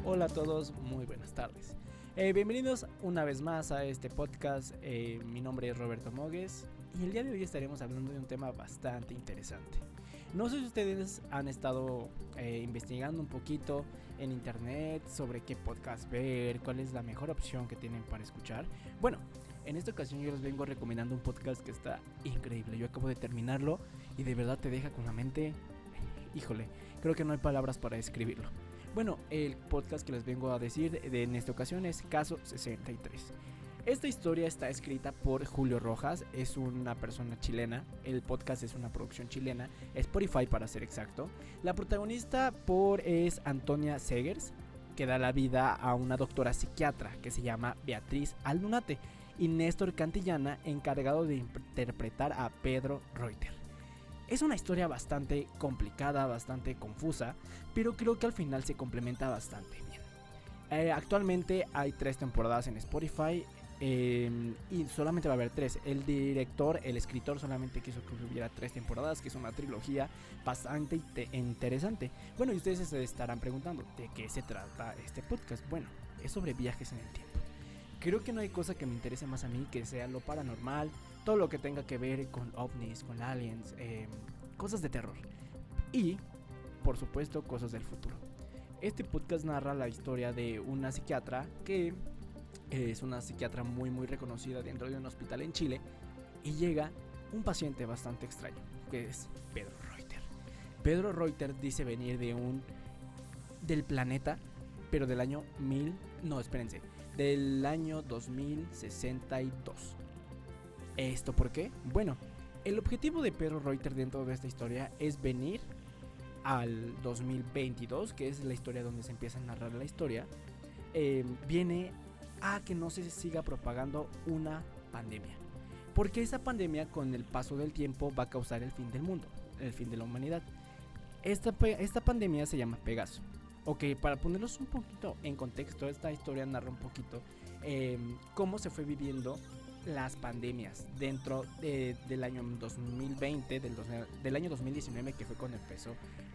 Hola a todos, muy buenas tardes. Bienvenidos una vez más a este podcast. Mi nombre es Roberto Mogues y el día de hoy estaremos hablando de un tema bastante interesante. No sé si ustedes han estado investigando un poquito en internet sobre qué podcast ver, cuál es la mejor opción que tienen para escuchar. Bueno, en esta ocasión yo les vengo recomendando un podcast que está increíble. Yo acabo de terminarlo y de verdad te deja con la mente, híjole, creo que no hay palabras para describirlo. Bueno, el podcast que les vengo a decir en esta ocasión es Caso 63. Esta historia está escrita por Julio Rojas, es una persona chilena, el podcast es una producción chilena, Spotify para ser exacto. La protagonista es Antonia Segers, que da la vida a una doctora psiquiatra que se llama Beatriz Aldunate, y Néstor Cantillana, encargado de interpretar a Pedro Reuter. Es una historia bastante complicada, bastante confusa, pero creo que al final se complementa bastante bien. Actualmente hay 3 temporadas en Spotify y solamente va a haber 3. El director, el escritor solamente quiso que hubiera 3 temporadas, que es una trilogía bastante interesante. Bueno, y ustedes se estarán preguntando, ¿de qué se trata este podcast? Bueno, es sobre viajes en el tiempo. Creo que no hay cosa que me interese más a mí que sea lo paranormal, todo lo que tenga que ver con ovnis, con aliens, cosas de terror y, por supuesto, cosas del futuro. Este podcast narra la historia de una psiquiatra que es una psiquiatra muy reconocida dentro de un hospital en Chile, y llega un paciente bastante extraño, que es Pedro Reuter. Pedro Reuter dice venir del planeta, pero del año del año 2062. ¿Esto por qué? Bueno, el objetivo de Pedro Reuter dentro de esta historia es venir al 2022, que es la historia donde se empieza a narrar la historia. Viene a que no se siga propagando una pandemia, porque esa pandemia con el paso del tiempo va a causar el fin del mundo, el fin de la humanidad. Esta pandemia se llama Pegaso. Ok, para ponerlos un poquito en contexto, esta historia narra un poquito cómo se fue viviendo las pandemias dentro del año 2020, del año 2019, que fue cuando empezó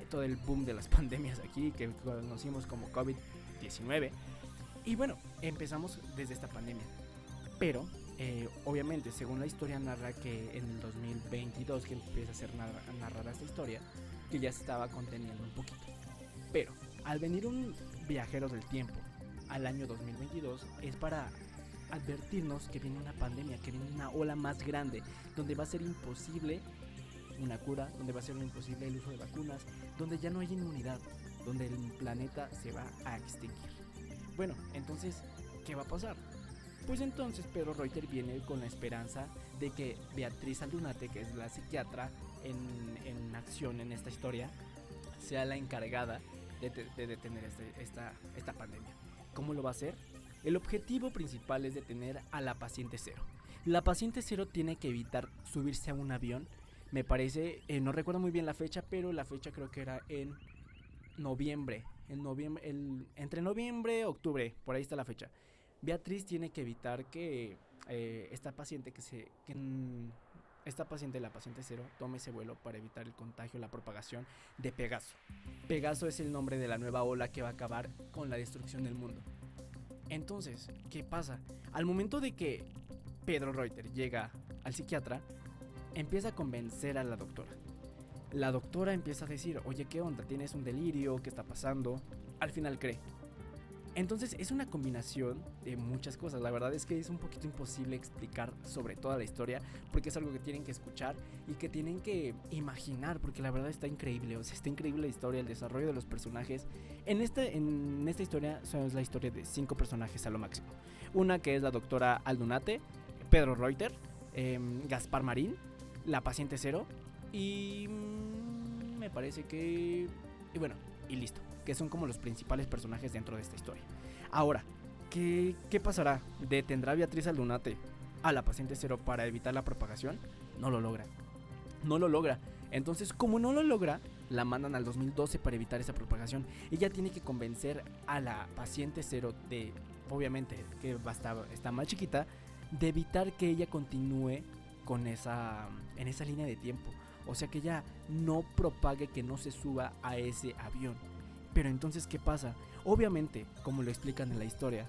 todo el boom de las pandemias aquí, que conocimos como COVID-19. Y bueno, empezamos desde esta pandemia. Pero, obviamente, según la historia narra que en el 2022, que empieza a ser narrada esta historia, que ya se estaba conteniendo un poquito. Pero, al venir un viajero del tiempo al año 2022, es para advertirnos que viene una pandemia, que viene una ola más grande, donde va a ser imposible una cura, donde va a ser imposible el uso de vacunas, donde ya no hay inmunidad, donde el planeta se va a extinguir. Bueno, entonces, ¿qué va a pasar? Pues entonces Pedro Reuter viene con la esperanza de que Beatriz Aldunate, que es la psiquiatra en acción en esta historia, sea la encargada de detener esta pandemia. ¿Cómo lo va a hacer? El objetivo principal es detener a la paciente cero. La paciente cero tiene que evitar subirse a un avión. Me parece, no recuerdo muy bien la fecha, pero la fecha creo que era en noviembre. Entre noviembre y octubre, por ahí está la fecha. Beatriz tiene que evitar que esta paciente la paciente cero, tome ese vuelo para evitar el contagio, la propagación de Pegaso. Pegaso es el nombre de la nueva ola que va a acabar con la destrucción del mundo. Entonces, ¿qué pasa? Al momento de que Pedro Reuter llega al psiquiatra, empieza a convencer a la doctora. La doctora empieza a decir, oye, ¿qué onda? ¿Tienes un delirio? ¿Qué está pasando? Al final cree. Entonces es una combinación de muchas cosas. La verdad es que es un poquito imposible explicar sobre toda la historia, porque es algo que tienen que escuchar y que tienen que imaginar, porque la verdad está increíble. O sea, está increíble la historia, el desarrollo de los personajes. En esta historia es la historia de 5 personajes a lo máximo. Una que es la doctora Aldunate, Pedro Reuter, Gaspar Marín, la paciente cero y me parece que... y listo, que son como los principales personajes dentro de esta historia. Ahora, ¿qué pasará? ¿Detendrá Beatriz Aldunate a la paciente cero para evitar la propagación? No lo logra. Entonces, como no lo logra, la mandan al 2012 para evitar esa propagación. Ella tiene que convencer a la paciente cero de, obviamente, que está más chiquita, de evitar que ella continúe en esa línea de tiempo. O sea, que ella no propague, que no se suba a ese avión. Pero entonces, ¿qué pasa? Obviamente, como lo explican en la historia,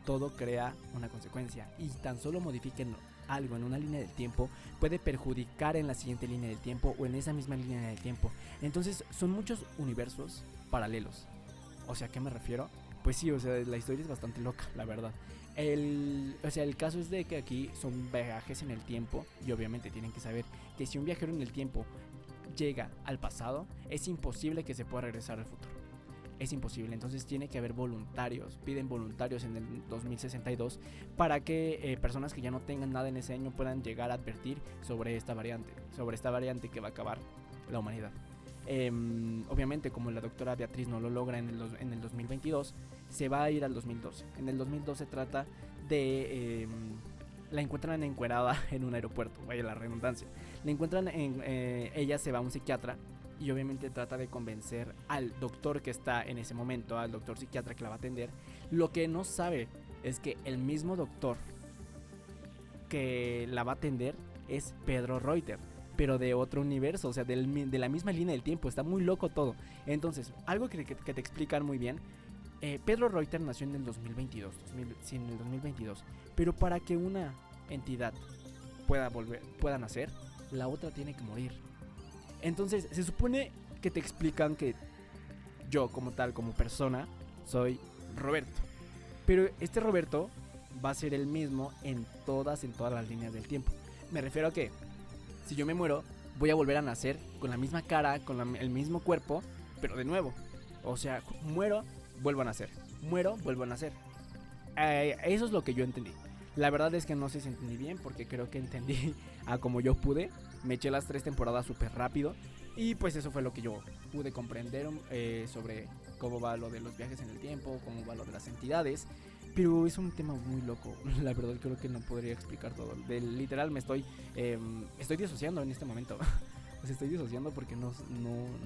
todo crea una consecuencia, y tan solo modifiquen algo en una línea del tiempo puede perjudicar en la siguiente línea del tiempo o en esa misma línea del tiempo. Entonces son muchos universos paralelos. O sea, ¿a qué me refiero? Pues sí, o sea, la historia es bastante loca, la verdad. El caso es de que aquí son viajes en el tiempo, y obviamente tienen que saber que si un viajero en el tiempo llega al pasado, es imposible que se pueda regresar al futuro. Es imposible, entonces tiene que haber voluntarios. Piden voluntarios en el 2062 para que personas que ya no tengan nada en ese año puedan llegar a advertir sobre esta variante que va a acabar la humanidad. Obviamente, como la doctora Beatriz no lo logra en el 2022, se va a ir al 2012. En el 2012 trata de... la encuentran encuerada en un aeropuerto, vaya la redundancia. La encuentran ella se va a un psiquiatra, y obviamente trata de convencer al doctor que está en ese momento, al doctor psiquiatra que la va a atender. Lo que no sabe es que el mismo doctor que la va a atender es Pedro Reuter, pero de otro universo, o sea, de la misma línea del tiempo. Está muy loco todo. Entonces, algo que te explican muy bien. Pedro Reuter nació en el 2022, en el 2022, pero para que una entidad pueda nacer, la otra tiene que morir. Entonces, se supone que te explican que yo, como tal, como persona, soy Roberto. Pero este Roberto va a ser el mismo en todas las líneas del tiempo. Me refiero a que, si yo me muero, voy a volver a nacer con la misma cara, con el mismo cuerpo, pero de nuevo. O sea, muero, vuelvo a nacer. Muero, vuelvo a nacer. Eso es lo que yo entendí. La verdad es que no sé si entendí bien, porque creo que entendí a como yo pude. Me eché las 3 temporadas súper rápido, y pues eso fue lo que yo pude comprender sobre cómo va lo de los viajes en el tiempo, cómo va lo de las entidades. Pero es un tema muy loco. La verdad creo que no podría explicar todo. Literal me estoy disociando en este momento. O sea, estoy disociando porque no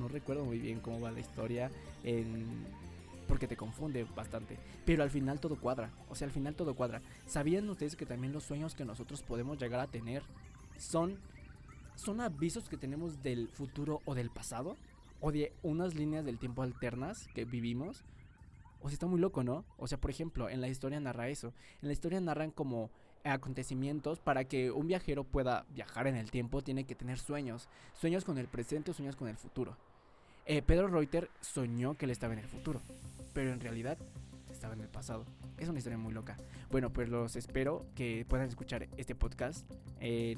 recuerdo muy bien cómo va la historia, porque te confunde bastante. Pero al final todo cuadra. O sea, al final todo cuadra. ¿Sabían ustedes que también los sueños que nosotros podemos llegar a tener son avisos que tenemos del futuro o del pasado? O de unas líneas del tiempo alternas que vivimos. O sea, está muy loco, ¿no? O sea, por ejemplo, en la historia narra eso. En la historia narran como acontecimientos. Para que un viajero pueda viajar en el tiempo, tiene que tener sueños. Sueños con el presente o sueños con el futuro. Pedro Reuter soñó que él estaba en el futuro, pero en realidad estaba en el pasado. Es una historia muy loca. Bueno, pues los espero que puedan escuchar este podcast.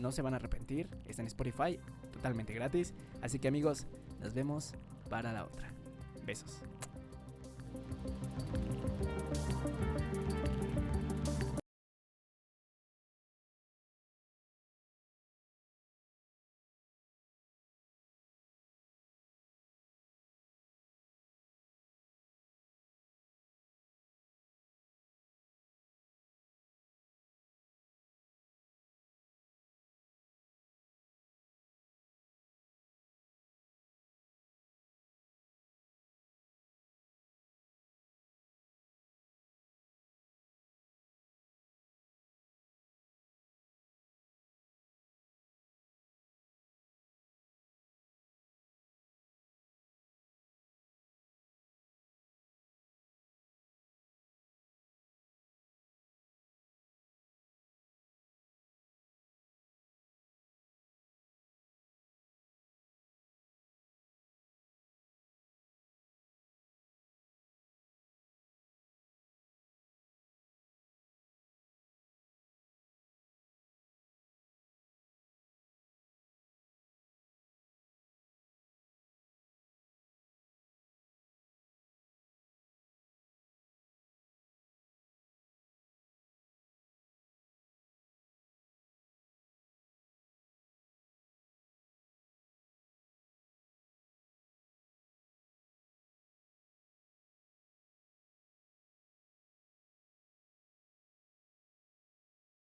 No se van a arrepentir. Está en Spotify, totalmente gratis. Así que amigos, nos vemos para la otra. Besos.